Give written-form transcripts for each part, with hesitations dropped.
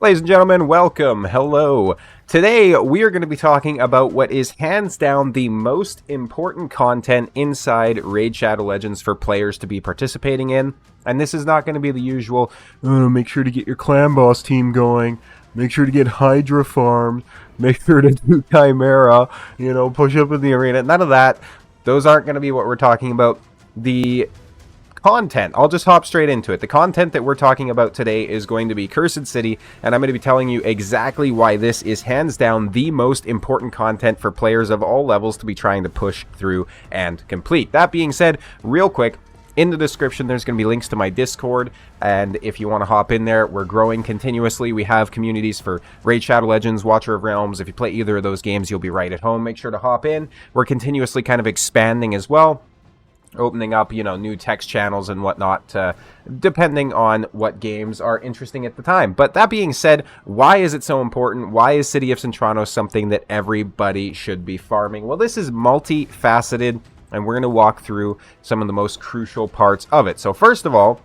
Ladies and gentlemen, welcome. Hello. Today, we are going to be talking about what is hands down the most important content inside Raid Shadow Legends for players to be participating in. And this is not going to be the usual, make sure to get your clan boss team going, make sure to get Hydra farmed, make sure to do Chimera, push up in the arena. None of that. Those aren't going to be what we're talking about. The content, I'll just hop straight into it. The content that we're talking about today is going to be Cursed City, and I'm going to be telling you exactly why this is hands down the most important content for players of all levels to be trying to push through and complete. That being said, real quick, in the description there's going to be links to my Discord, and if you want to hop in there, we're growing continuously. We have communities for Raid Shadow Legends, Watcher of Realms. If you play either of those games, you'll be right at home. Make sure to hop in. We're continuously kind of expanding as well, opening up, new text channels and whatnot, depending on what games are interesting at the time. But that being said, why is it so important? Why is City of Cintranos something that everybody should be farming? Well, this is multifaceted, and we're going to walk through some of the most crucial parts of it. So first of all,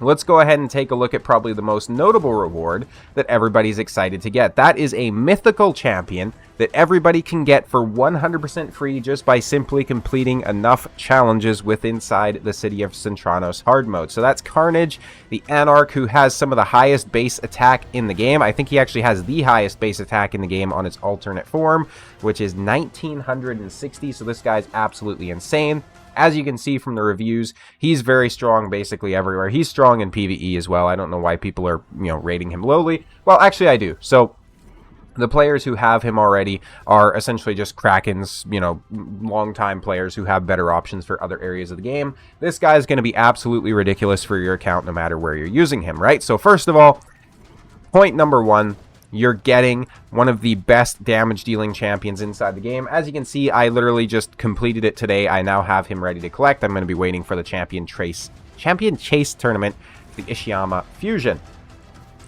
let's go ahead and take a look at probably the most notable reward that everybody's excited to get. That is a mythical champion that everybody can get for 100% free just by simply completing enough challenges within inside the City of Cintranos hard mode. So that's Carnage, the Anarch, who has some of the highest base attack in the game. I think he actually has the highest base attack in the game on its alternate form, which is 1960. So this guy's absolutely insane. As you can see from the reviews, he's very strong basically everywhere. He's strong in PvE as well. I don't know why people are, rating him lowly. Well, actually I do. So the players who have him already are essentially just Kraken's, long-time players who have better options for other areas of the game. This guy is going to be absolutely ridiculous for your account no matter where you're using him, right? So first of all, point number one, you're getting one of the best damage-dealing champions inside the game. As you can see, I literally just completed it today. I now have him ready to collect. I'm going to be waiting for the Champion Chase tournament, the Ishiyama Fusion.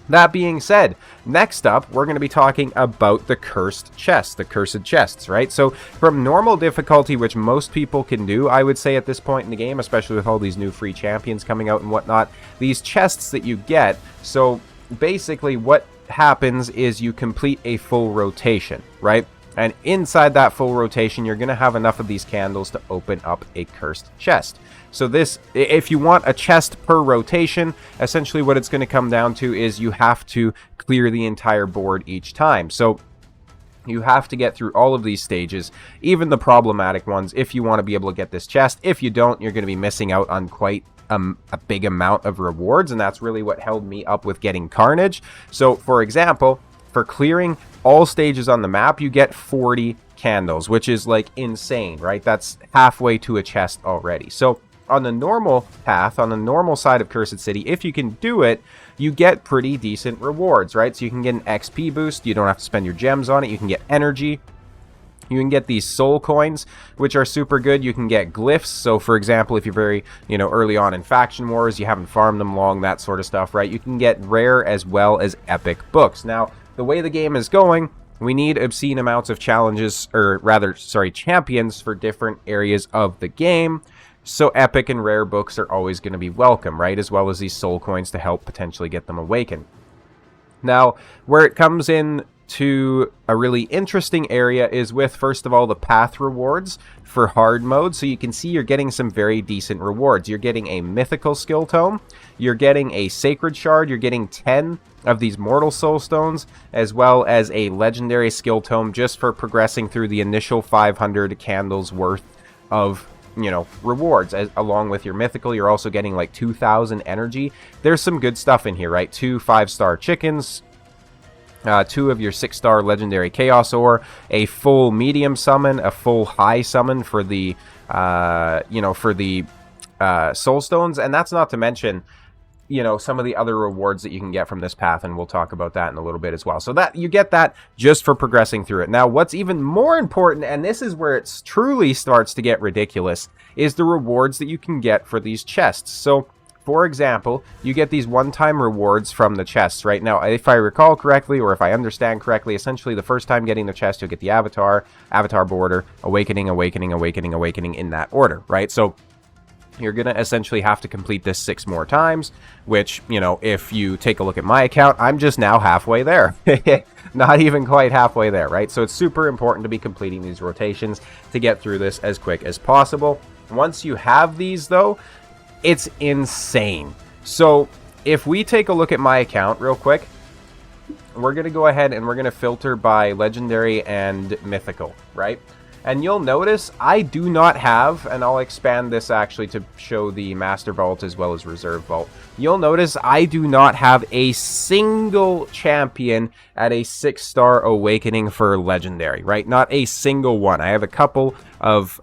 That being said, next up, we're going to be talking about the cursed chests, the cursed chests, right? So from normal difficulty, which most people can do, I would say at this point in the game, especially with all these new free champions coming out and whatnot, these chests that you get, so basically what happens is you complete a full rotation, right? And inside that full rotation, you're going to have enough of these candles to open up a cursed chest. So this, if you want a chest per rotation, essentially what it's going to come down to is you have to clear the entire board each time. So you have to get through all of these stages, even the problematic ones, if you want to be able to get this chest. If you don't, you're going to be missing out on quite a big amount of rewards, and that's really what held me up with getting Carnage. So, for example, for clearing all stages on the map, you get 40 candles, which is like insane, right? That's halfway to a chest already. So on the normal path, on the normal side of Cursed City, if you can do it, you get pretty decent rewards, right? So you can get an XP boost, you don't have to spend your gems on it, you can get energy, you can get these soul coins, which are super good. You can get glyphs. So, for example, if you're very, early on in Faction Wars, you haven't farmed them long, that sort of stuff, right? You can get rare as well as epic books. Now, the way the game is going, we need obscene amounts of challenges, champions for different areas of the game. So epic and rare books are always going to be welcome, right? As well as these soul coins to help potentially get them awakened. Now, where it comes in to a really interesting area is with, first of all, the path rewards for hard mode. So you can see you're getting some very decent rewards. You're getting a mythical skill tome, you're getting a sacred shard, you're getting 10 of these mortal soul stones, as well as a legendary skill tome just for progressing through the initial 500 candles worth of rewards. Along with your mythical, you're also getting like 2,000 energy. There's some good stuff in here, right? 2 5-star chickens, 2 of your 6-star legendary chaos ore, a full medium summon, a full high summon for the soul stones, and that's not to mention some of the other rewards that you can get from this path, and we'll talk about that in a little bit as well. So that you get that just for progressing through it. Now, what's even more important, and this is where it truly starts to get ridiculous, is the rewards that you can get for these chests. So for example, you get these one-time rewards from the chests, right? Now, if I recall correctly, or if I understand correctly, essentially the first time getting the chest, you'll get the Avatar border, Awakening, Awakening, Awakening, Awakening in that order, right? So You're going to essentially have to complete this 6 more times, which, you know, if you take a look at my account, I'm just now halfway there. Not even quite halfway there, right? So it's super important to be completing these rotations to get through this as quick as possible. Once you have these, though, it's insane. So if we take a look at my account real quick, we're going to go ahead and we're going to filter by legendary and mythical, right? And you'll notice I do not have, and I'll expand this actually to show the Master Vault as well as Reserve Vault. You'll notice I do not have a single champion at a 6-star Awakening for Legendary, right? Not a single one. I have a couple of,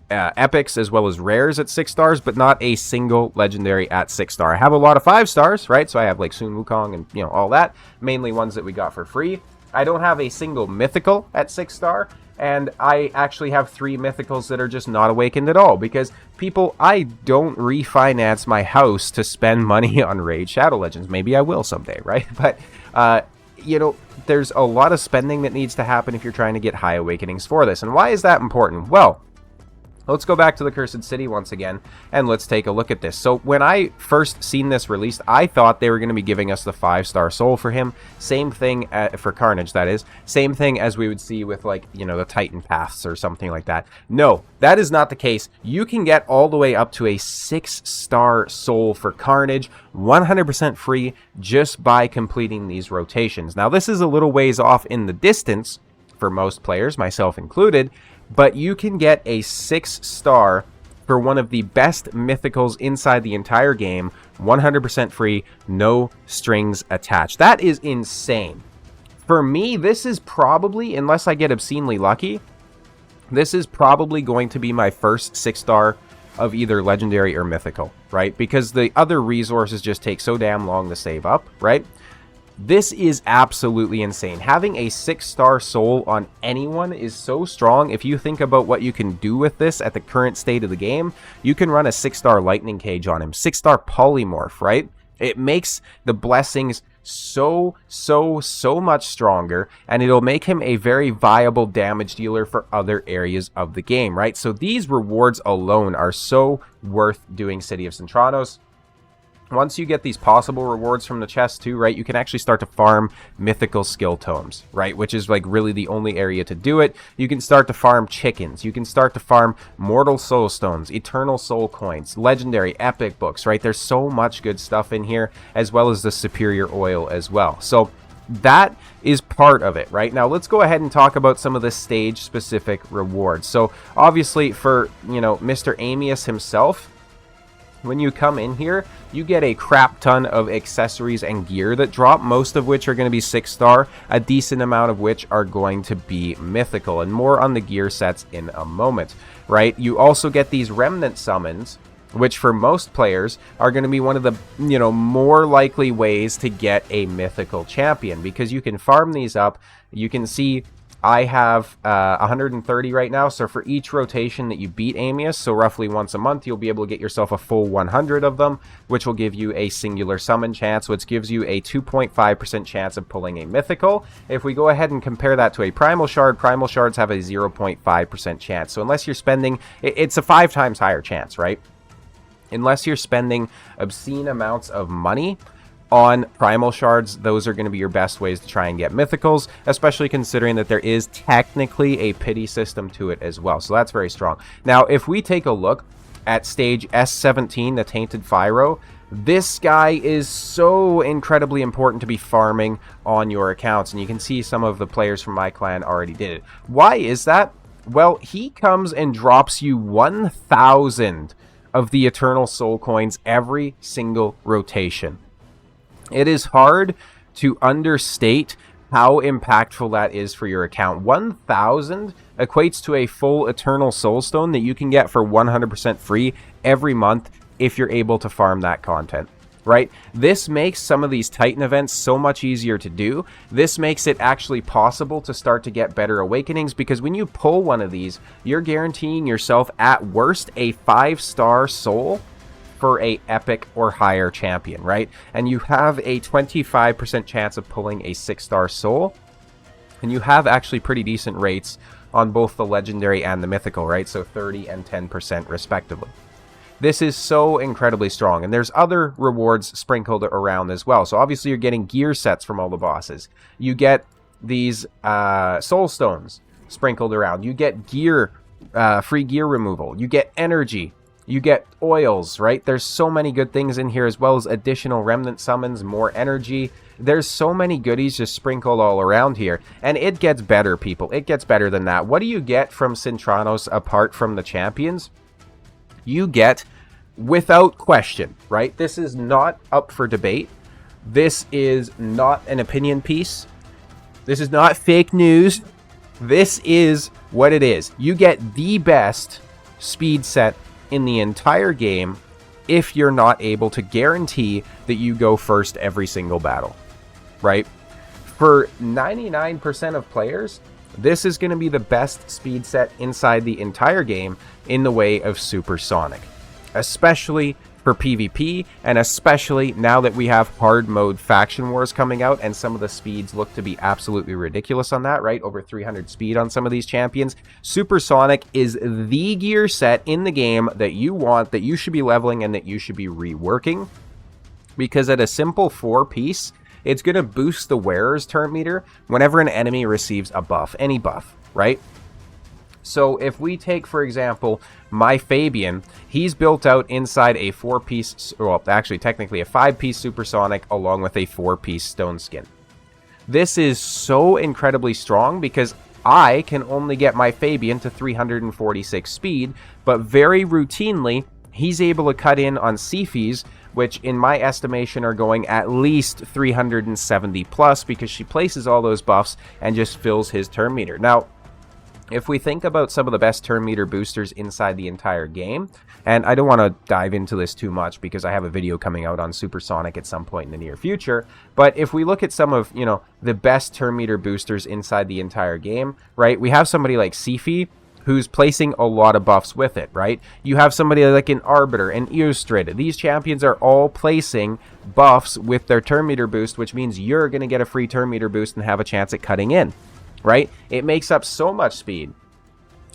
epics as well as rares at 6 stars, but not a single legendary at 6-star. I have a lot of 5 stars, right? So I have like Sun Wukong and, you know, all that. Mainly ones that we got for free. I don't have a single mythical at 6-star. And I actually have 3 mythicals that are just not awakened at all. Because, people, I don't refinance my house to spend money on Raid Shadow Legends. Maybe I will someday, right? But, you know, there's a lot of spending that needs to happen if you're trying to get high awakenings for this. And why is that important? Well, let's go back to the Cursed City once again, and let's take a look at this. So when I first seen this released, I thought they were going to be giving us the 5-star soul for him. Same thing for Carnage, that is. Same thing as we would see with, like, you know, the Titan Paths or something like that. No, that is not the case. You can get all the way up to a 6-star soul for Carnage, 100% free, just by completing these rotations. Now, this is a little ways off in the distance for most players, myself included, but you can get a 6-star for one of the best mythicals inside the entire game, 100% free, no strings attached. That is insane. For me, this is probably, unless I get obscenely lucky, this is probably going to be my first 6-star of either legendary or mythical, right? Because the other resources just take so damn long to save up, right? This is absolutely insane. Having a 6-star soul on anyone is so strong. If you think about what you can do with this at the current state of the game, you can run a 6-star lightning cage on him, 6-star polymorph, right? It makes the blessings so much stronger, and it'll make him a very viable damage dealer for other areas of the game, right? So these rewards alone are so worth doing City of Centranos. Once you get these possible rewards from the chest too, right, you can actually start to farm mythical skill tomes, right, which is like really the only area to do it. You can start to farm chickens. You can start to farm mortal soul stones, eternal soul coins, legendary epic books, right? There's so much good stuff in here, as well as the superior oil as well. So that is part of it, right? Now let's go ahead and talk about some of the stage specific rewards. So obviously for, you know, Mr. Amius himself, when you come in here, you get a crap ton of accessories and gear that drop, most of which are going to be 6-star, a decent amount of which are going to be mythical, and more on the gear sets in a moment, right? You also get these remnant summons, which for most players are going to be one of the, you know, more likely ways to get a mythical champion, because you can farm these up. You can see I have 130 right now, so for each rotation that you beat Amius, so roughly once a month, you'll be able to get yourself a full 100 of them, which will give you a singular summon chance, which gives you a 2.5% chance of pulling a mythical. If we go ahead and compare that to a Primal Shard, Primal Shards have a 0.5% chance, so unless you're spending, it's a 5 times higher chance, right? Unless you're spending obscene amounts of money on Primal Shards, those are going to be your best ways to try and get mythicals, especially considering that there is technically a pity system to it as well. So that's very strong. Now, if we take a look at stage S17, the Tainted Pyro, this guy is so incredibly important to be farming on your accounts, and you can see some of the players from my clan already did it. Why is that? Well, he comes and drops you 1,000 of the Eternal Soul Coins every single rotation. It is hard to understate how impactful that is for your account. 1,000 equates to a full Eternal Soul Stone that you can get for 100% free every month if you're able to farm that content, right? This makes some of these Titan events so much easier to do. This makes it actually possible to start to get better awakenings, because when you pull one of these, you're guaranteeing yourself at worst a 5-star soul for a epic or higher champion, right? And you have a 25% chance of pulling a 6-star soul, and you have actually pretty decent rates on both the legendary and the mythical, right? So 30 and 10% respectively. This is so incredibly strong, and there's other rewards sprinkled around as well. So obviously you're getting gear sets from all the bosses. You get these soul stones sprinkled around. You get gear, free gear removal. You get energy. You get oils, right? There's so many good things in here, as well as additional remnant summons, more energy. There's so many goodies just sprinkled all around here. And it gets better, people. It gets better than that. What do you get from Cintranos apart from the champions? You get, without question, right? This is not up for debate. This is not an opinion piece. This is not fake news. This is what it is. You get the best speed set in the entire game if you're not able to guarantee that you go first every single battle, right? For 99% of players, this is going to be the best speed set inside the entire game in the way of supersonic, especially for PvP, and especially now that we have hard mode faction wars coming out, and some of the speeds look to be absolutely ridiculous on that, right? Over 300 speed on some of these champions. Supersonic is the gear set in the game that you want, that you should be leveling, and that you should be reworking, because at a simple 4-piece, it's going to boost the wearer's turn meter whenever an enemy receives a buff, any buff, right? So if we take, for example, my Fabian, he's built out inside a 4-piece, well, actually technically a 5-piece supersonic along with a 4-piece stone skin. This is so incredibly strong because I can only get my Fabian to 346 speed, but very routinely, he's able to cut in on Siphi's, which in my estimation are going at least 370 plus, because she places all those buffs and just fills his turn meter. Now, if we think about some of the best turn meter boosters inside the entire game, and I don't want to dive into this too much because I have a video coming out on Supersonic at some point in the near future, but if we look at some of, you know, the best turn meter boosters inside the entire game, right, we have somebody like Siphi, who's placing a lot of buffs with it, right? You have somebody like an Arbiter and Eostrid. These champions are all placing buffs with their turn meter boost, which means you're going to get a free turn meter boost and have a chance at cutting in, right? It makes up so much speed.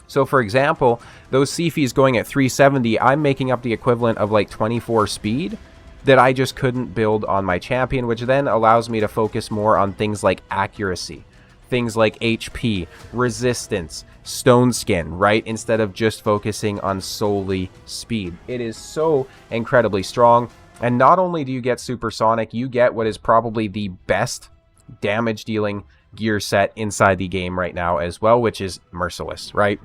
So for example, those Siphis going at 370, I'm making up the equivalent of like 24 speed that I just couldn't build on my champion, which then allows me to focus more on things like accuracy, things like HP, resistance, stone skin, right? Instead of just focusing on solely speed. It is so incredibly strong. And not only do you get supersonic, you get what is probably the best damage dealing gear set inside the game right now as well, which is Merciless, right?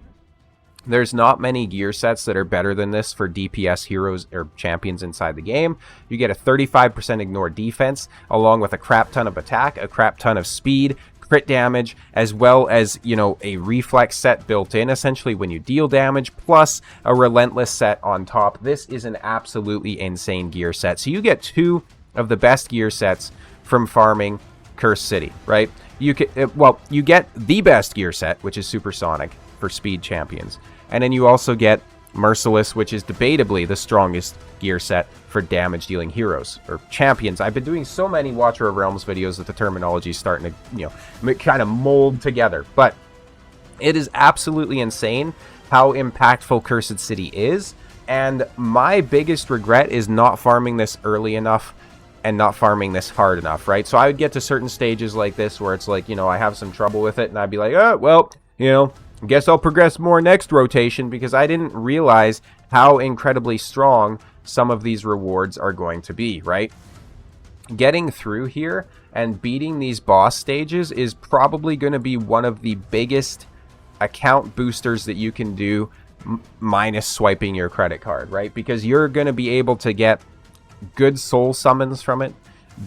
There's not many gear sets that are better than this for DPS heroes or champions inside the game. You get a 35% ignore defense, along with a crap ton of attack, a crap ton of speed, crit damage, as well as, you know, a reflex set built in essentially when you deal damage, plus a relentless set on top. This is an absolutely insane gear set. So you get two of the best gear sets from farming Cursed City, right? You get the best gear set, which is Supersonic for speed champions. And then you also get Merciless, which is debatably the strongest gear set for damage dealing heroes or champions. I've been doing so many Watcher of Realms videos that the terminology is starting to, you know, kind of mold together. But it is absolutely insane how impactful Cursed City is. And my biggest regret is not farming this early enough and not farming this hard enough, right? So I would get to certain stages like this where it's like, you know, I have some trouble with it and I'd be like, oh, well, you know, guess I'll progress more next rotation, because I didn't realize how incredibly strong some of these rewards are going to be, right? Getting through here and beating these boss stages is probably going to be one of the biggest account boosters that you can do, minus swiping your credit card, right? Because you're going to be able to get good soul summons from it,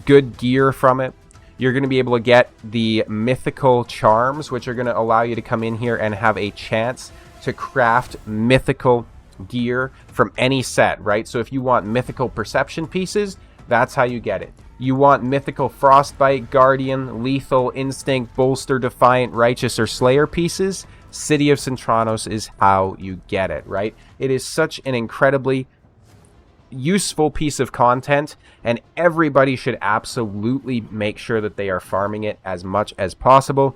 good gear from it. You're going to be able to get the mythical charms, which are going to allow you to come in here and have a chance to craft mythical gear from any set, right? So if you want mythical perception pieces, that's how you get it. You want mythical frostbite, guardian, lethal, instinct, bolster, defiant, righteous, or slayer pieces, City of Cintranos is how you get it, right? It is such an incredibly useful piece of content, and everybody should absolutely make sure that they are farming it as much as possible.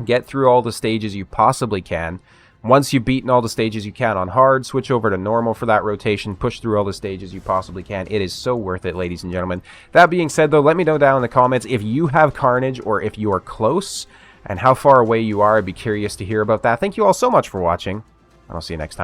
Get through all the stages you possibly can. Once you've beaten all the stages you can on hard, switch over to normal for that rotation, push through all the stages you possibly can. It is so worth it, ladies and gentlemen. That being said, though, let me know down in the comments if you have Carnage or if you are close and how far away you are. I'd be curious to hear about that. Thank you all so much for watching, and I'll see you next time.